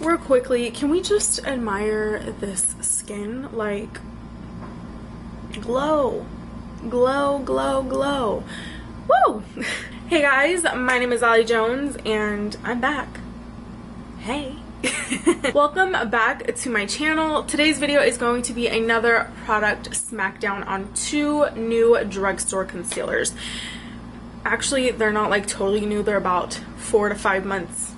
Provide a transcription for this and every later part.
real quickly, can we just admire this skin? Like, glow, glow, glow, glow. Woo! Hey guys, my name is AllieJones and I'm back. Hey. Welcome back to my channel. Today's video is going to be another product smackdown on two new drugstore concealers. Actually, they're not like totally new. They're about 4 to 5 months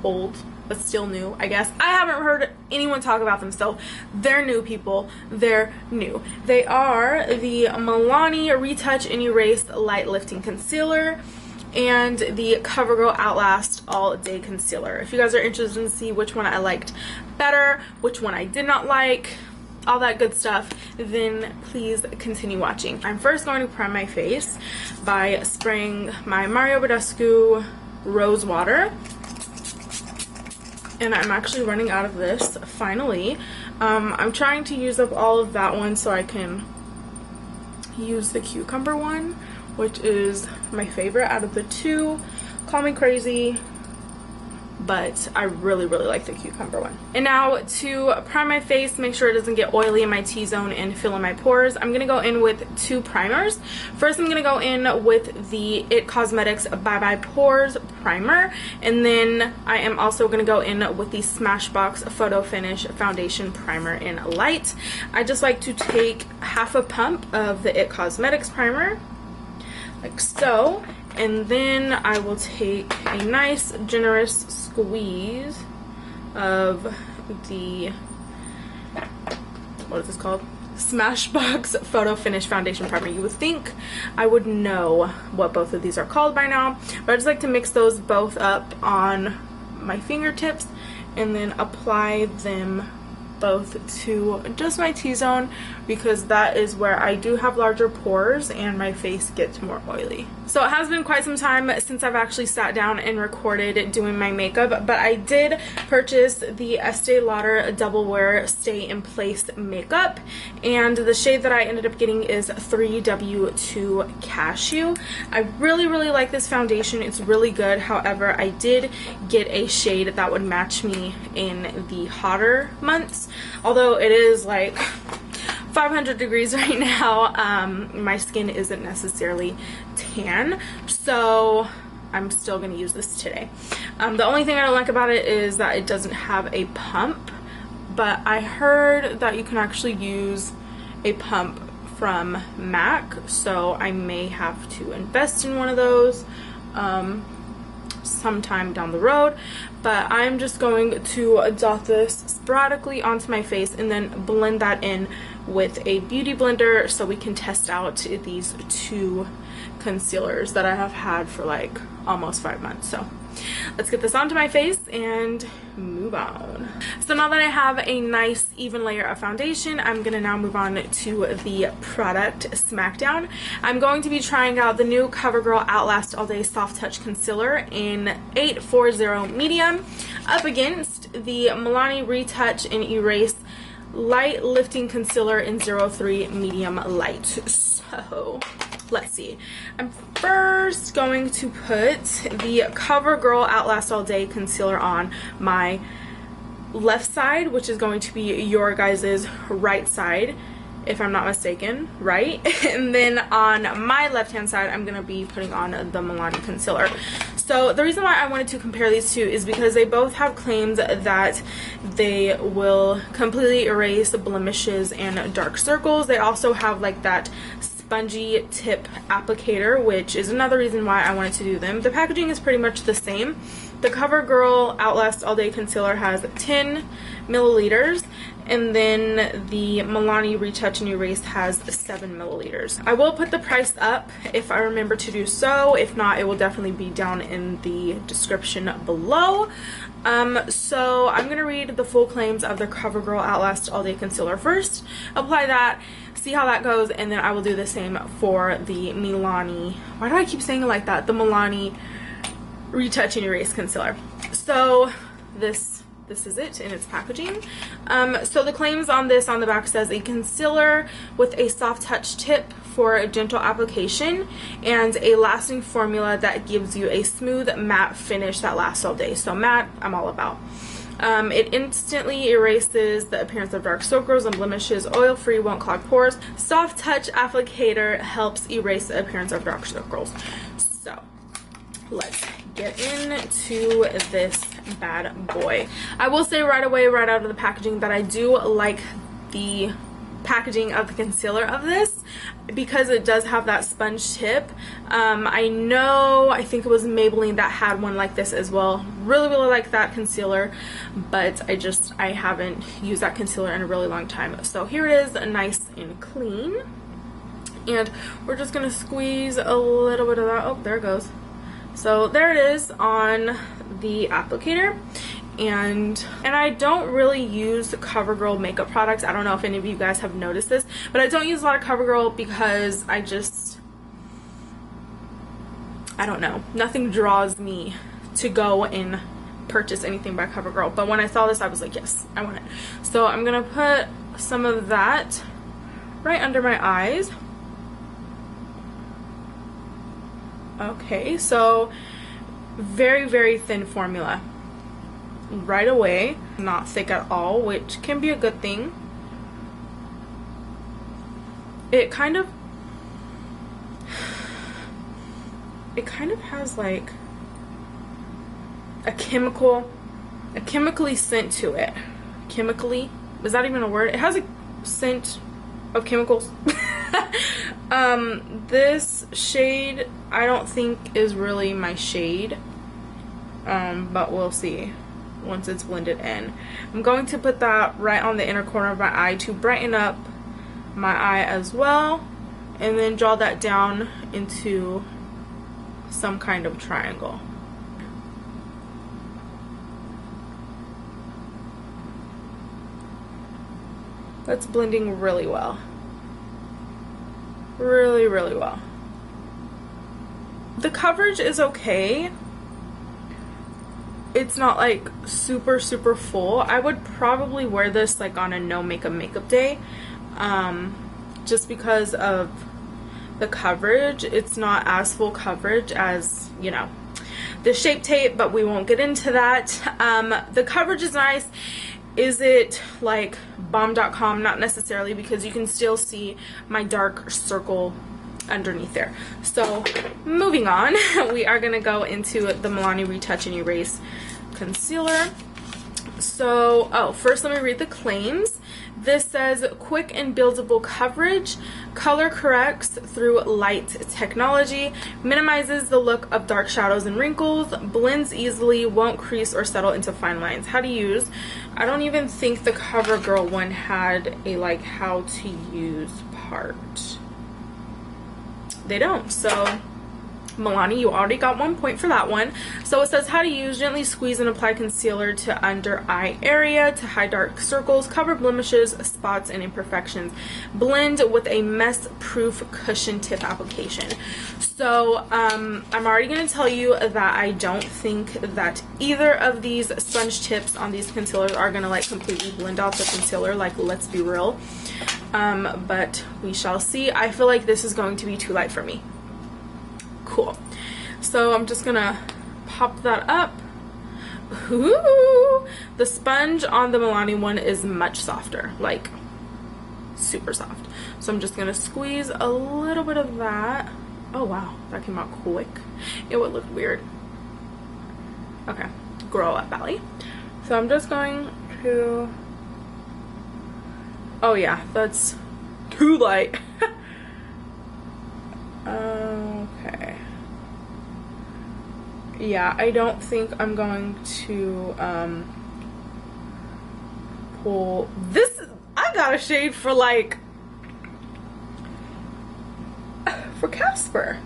old, but still new, I guess. I haven't heard anyone talk about them, so they're new, people. They're new. They are the Milani Retouch and Erase Light Lifting Concealer and the CoverGirl Outlast All Day Concealer. If you guys are interested in see which one I liked better, which one I did not like, all that good stuff, then please continue watching. I'm first going to prime my face by spraying my Mario Badescu Rose Water. And I'm actually running out of this, finally. I'm trying to use up all of that one so I can use the cucumber one, which is my favorite out of the two. Call me crazy, but I really like the cucumber one. And now to prime my face, make sure it doesn't get oily in my T-zone and fill in my pores, I'm gonna go in with two primers. First, I'm gonna go in with the IT Cosmetics Bye Bye Pores primer, and then I am also gonna go in with the Smashbox Photo Finish Foundation Primer in Light. I just like to take half a pump of the IT Cosmetics primer, like so, and then I will take a nice generous squeeze of the, what is this called? Smashbox Photo Finish Foundation Primer. You would think I would know what both of these are called by now, but I just like to mix those both up on my fingertips and then apply them both to just my T-zone, because that is where I do have larger pores and my face gets more oily. So it has been quite some time since I've actually sat down and recorded doing my makeup, but I did purchase the Estee Lauder Double Wear Stay in Place makeup, and the shade that I ended up getting is 3W2 Cashew. I really like this foundation. It's really good. However, I did get a shade that would match me in the hotter months. Although it is like 500 degrees right now, my skin isn't necessarily tan, so I'm still going to use this today. The only thing I don't like about it is that it doesn't have a pump, but I heard that you can actually use a pump from MAC, so I may have to invest in one of those sometime down the road. But I'm just going to dot this sporadically onto my face and then blend that in with a beauty blender so we can test out these two concealers that I have had for like almost 5 months. So let's get this onto my face and move on. So now that I have a nice even layer of foundation, I'm gonna now move on to the product smackdown. I'm going to be trying out the new CoverGirl Outlast All Day Soft Touch Concealer in 840 medium up against the Milani Retouch and Erase Light Lifting Concealer in 03 medium light. So let's see. I'm first going to put the CoverGirl Outlast All Day Concealer on my left side, which is going to be your guys' right side, if I'm not mistaken, right? And then on my left hand side, I'm going to be putting on the Milani concealer. So the reason why I wanted to compare these two is because they both have claims that they will completely erase blemishes and dark circles. They also have like that spongy tip applicator, which is another reason why I wanted to do them. The packaging is pretty much the same. The CoverGirl Outlast All Day Concealer has 10 milliliters, and then the Milani Retouch and Erase has 7 milliliters. I will put the price up if I remember to do so. If not, it will definitely be down in the description below. So I'm going to read the full claims of the CoverGirl Outlast All Day Concealer first, apply that, see how that goes, and then I will do the same for the Milani, why do I keep saying it like that, the Milani Retouch and Erase Concealer. So this is it in its packaging. So the claims on this on the back says a concealer with a soft touch tip for a gentle application and a lasting formula that gives you a smooth matte finish that lasts all day. So matte, I'm all about. It instantly erases the appearance of dark circles and blemishes. Oil-free, won't clog pores. Soft touch applicator helps erase the appearance of dark circles. So let's get into this bad boy. I will say right away, right out of the packaging, that I do like the packaging of the concealer of this because it does have that sponge tip. I think it was Maybelline that had one like this as well. Really like that concealer, but I haven't used that concealer in a really long time. So here it is, nice and clean, and we're just gonna squeeze a little bit of that. Oh, there it goes. So there it is on the applicator. And I don't really use CoverGirl makeup products. I don't know if any of you guys have noticed this, but I don't use a lot of CoverGirl because I don't know, nothing draws me to go and purchase anything by CoverGirl. But when I saw this, I was like, yes, I want it. So I'm gonna put some of that right under my eyes. Okay, so very thin formula right away, not thick at all, which can be a good thing. It kind of has like a chemically scent to it. Chemically, is that even a word? It has a scent of chemicals. This shade I don't think is really my shade, but we'll see once it's blended in. I'm going to put that right on the inner corner of my eye to brighten up my eye as well, and then draw that down into some kind of triangle. That's blending really well. Really well. The coverage is okay. It's not like super full. I would probably wear this like on a no makeup day, just because of the coverage. It's not as full coverage as, you know, the Shape Tape, but we won't get into that. The coverage is nice. Is it like bomb.com? Not necessarily, because you can still see my dark circle underneath there. So moving on, we are going to go into the Milani Retouch and Erase concealer. So first let me read the claims. This says quick and buildable coverage, color corrects through light technology, minimizes the look of dark shadows and wrinkles, blends easily, won't crease or settle into fine lines. How to use. I don't even think the CoverGirl one had a like how to use part. They don't. So Milani, you already got 1 point for that one. So it says how to use. Gently squeeze and apply concealer to under eye area to hide dark circles, cover blemishes, spots, and imperfections. Blend with a mess proof cushion tip application. So I'm already going to tell you that I don't think that either of these sponge tips on these concealers are going to like completely blend out the concealer, like, let's be real. But we shall see. I feel like this is going to be too light for me. Cool. So I'm just gonna pop that up. Ooh, the sponge on the Milani one is much softer, like super soft. So I'm just gonna squeeze a little bit of that. Oh wow, that came out quick. It would look weird. Okay, grow up, Allie. So I'm just going to, oh yeah, that's too light. Okay. Yeah, I don't think I'm going to pull this. I got a shade for like for Casper.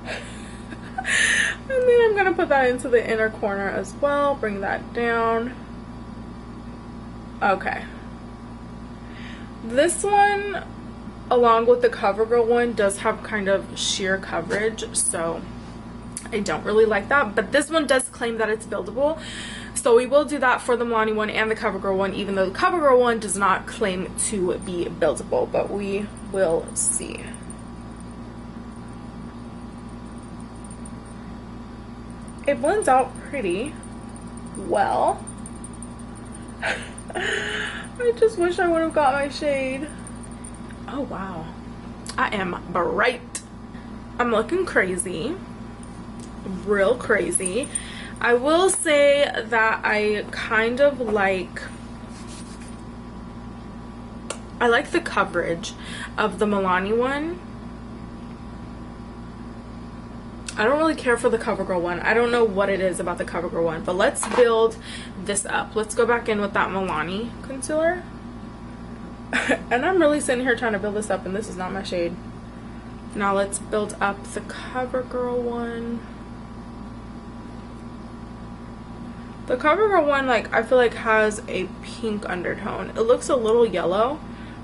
And then I'm gonna put that into the inner corner as well, bring that down. Okay. This one, along with the CoverGirl one, does have kind of sheer coverage, so I don't really like that. But this one does claim that it's buildable, so we will do that for the Milani one and the CoverGirl one, even though the CoverGirl one does not claim to be buildable, but we will see. It blends out pretty well. I just wish I would have got my shade. Oh wow, I am bright. I'm looking crazy, real crazy. I will say that I kind of like, I like the coverage of the Milani one. I don't really care for the CoverGirl one. I don't know what it is about the CoverGirl one, but let's build this up. Let's go back in with that Milani concealer. And I'm really sitting here trying to build this up, and this is not my shade. Now let's build up the CoverGirl one. The CoverGirl one, like, I feel like has a pink undertone. It looks a little yellow,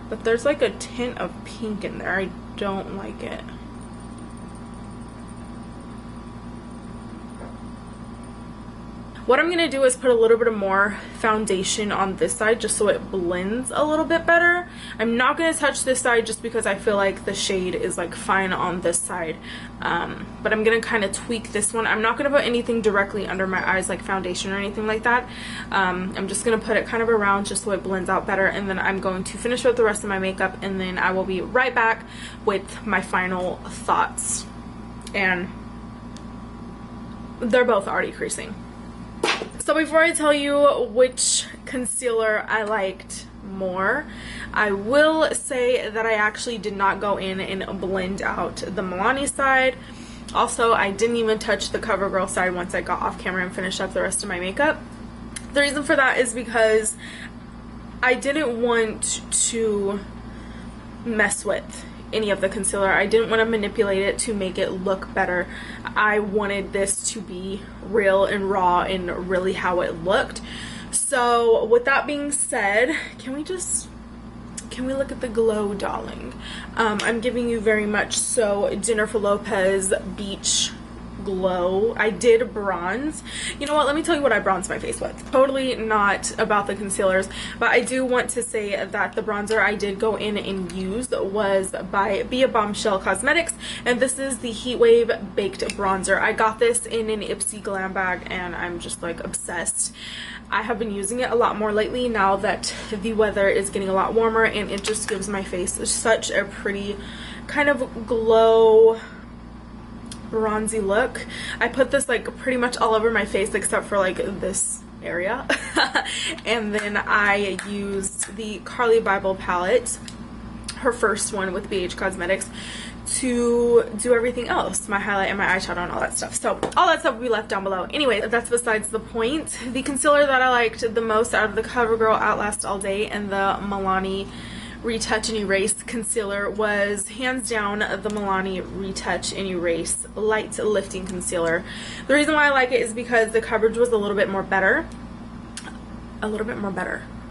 but there's like a tint of pink in there. I don't like it. What I'm gonna do is put a little bit of more foundation on this side just so it blends a little bit better. I'm not gonna touch this side just because I feel like the shade is like fine on this side. But I'm gonna kind of tweak this one. I'm not gonna put anything directly under my eyes like foundation or anything like that. I'm just gonna put it kind of around just so it blends out better, and then I'm going to finish with the rest of my makeup, and then I will be right back with my final thoughts. And they're both already creasing. So before I tell you which concealer I liked more, I will say that I actually did not go in and blend out the Milani side. Also, I didn't even touch the CoverGirl side once I got off camera and finished up the rest of my makeup. The reason for that is because I didn't want to mess with any of the concealer. I didn't want to manipulate it to make it look better. I wanted this to be real and raw and really how it looked. So with that being said, can we look at the glow, darling? I'm giving you very much so Jennifer Lopez Beach Glow. I did bronze. You know what, let me tell you what I bronzed my face with. Totally not about the concealers, but I do want to say that the bronzer I did go in and use was by Be a Bombshell Cosmetics, and this is the Heatwave Baked Bronzer. I got this in an Ipsy glam bag and I'm just like obsessed. I have been using it a lot more lately now that the weather is getting a lot warmer, and it just gives my face such a pretty kind of glow, bronzy look. I put this like pretty much all over my face except for like this area. And then I used the Carly Bible palette, her first one with BH Cosmetics, to do everything else, my highlight and my eyeshadow and all that stuff. So all that stuff will be left down below. Anyway, that's besides the point. The concealer that I liked the most out of the CoverGirl Outlast All Day and the Milani Retouch and Erase concealer was hands down the Milani Retouch and Erase Light Lifting Concealer. The reason why I like it is because the coverage was a little bit better,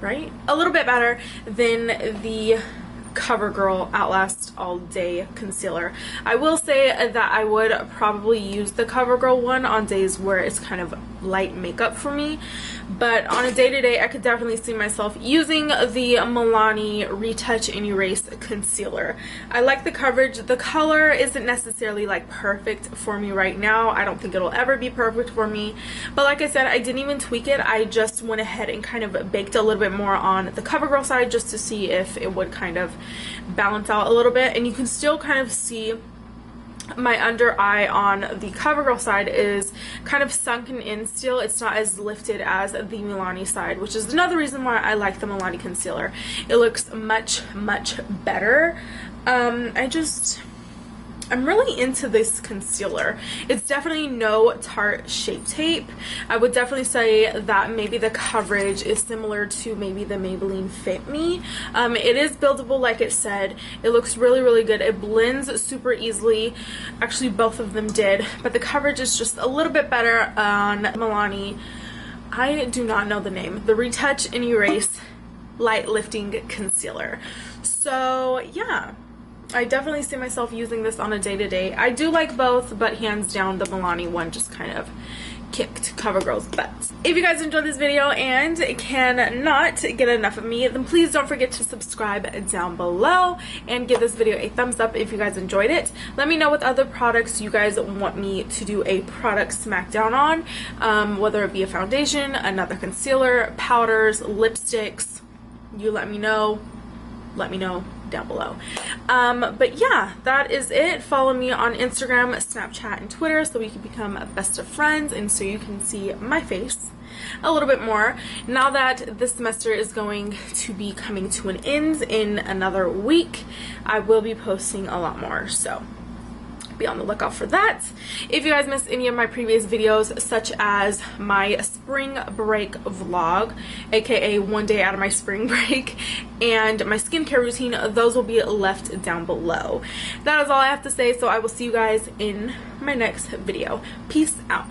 right? A little bit better than the CoverGirl Outlast All Day concealer. I will say that I would probably use the CoverGirl one on days where it's kind of light makeup for me, but on a day-to-day I could definitely see myself using the Milani Retouch and Erase concealer. I like the coverage. The color isn't necessarily like perfect for me right now. I don't think it'll ever be perfect for me, but like I said, I didn't even tweak it. I just went ahead and kind of baked a little bit more on the CoverGirl side just to see if it would kind of balance out a little bit. And you can still kind of see my under eye on the CoverGirl side is kind of sunken in still. It's not as lifted as the Milani side, which is another reason why I like the Milani concealer. It looks much better. I'm really into this concealer. It's definitely no Tarte Shape Tape. I would definitely say that maybe the coverage is similar to maybe the Maybelline Fit Me. It is buildable, like it said. It looks really good. It blends super easily. Actually, both of them did, but the coverage is just a little bit better on Milani. I do not know the name. The Retouch and Erase Light Lifting Concealer. So yeah, I definitely see myself using this on a day-to-day. I do like both, but hands down the Milani one just kind of kicked CoverGirl's butts. If you guys enjoyed this video and cannot get enough of me, then please don't forget to subscribe down below and give this video a thumbs up if you guys enjoyed it. Let me know what other products you guys want me to do a product smackdown on, whether it be a foundation, another concealer, powders, lipsticks. You let me know down below. But yeah, that is it. Follow me on Instagram, Snapchat, and Twitter so we can become best of friends and so you can see my face a little bit more. Now that this semester is going to be coming to an end in another week, I will be posting a lot more, so be on the lookout for that. If you guys missed any of my previous videos, such as my spring break vlog, aka one day out of my spring break, and my skincare routine, those will be left down below. That is all I have to say, so I will see you guys in my next video. Peace out.